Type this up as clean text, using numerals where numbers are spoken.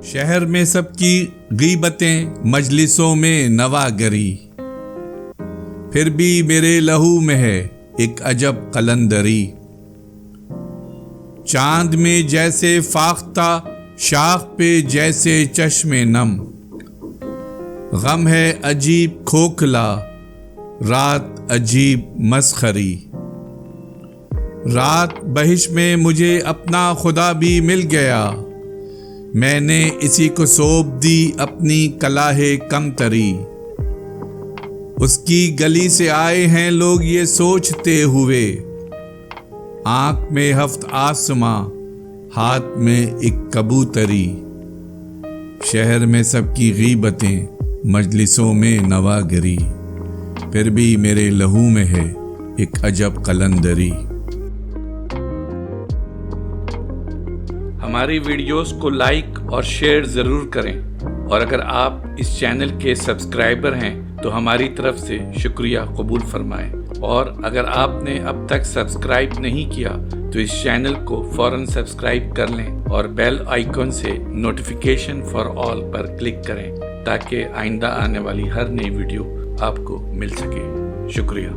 شہر میں سب کی غیبتیں مجلسوں میں نواگری، پھر بھی میرے لہو میں ہے ایک عجب قلندری۔ چاند میں جیسے فاختہ، شاخ پہ جیسے چشم نم، غم ہے عجیب کھوکھلا، رات عجیب مسخری۔ رات بہش میں مجھے اپنا خدا بھی مل گیا، میں نے اسی کو سونپ دی اپنی کلاہ کمتری۔ اس کی گلی سے آئے ہیں لوگ یہ سوچتے ہوئے، آنکھ میں ہفت آسماں، ہاتھ میں ایک کبوتری۔ شہر میں سب کی غیبتیں مجلسوں میں نواگری، پھر بھی میرے لہو میں ہے ایک عجب قلندری۔ ہماری ویڈیوز کو لائک اور شیئر ضرور کریں، اور اگر آپ اس چینل کے سبسکرائبر ہیں تو ہماری طرف سے شکریہ قبول فرمائیں، اور اگر آپ نے اب تک سبسکرائب نہیں کیا تو اس چینل کو فوراً سبسکرائب کر لیں اور بیل آئیکن سے notification for all per click کریں تاکہ آئندہ آنے والی ہر نئی ویڈیو آپ کو مل سکے۔ شکریہ۔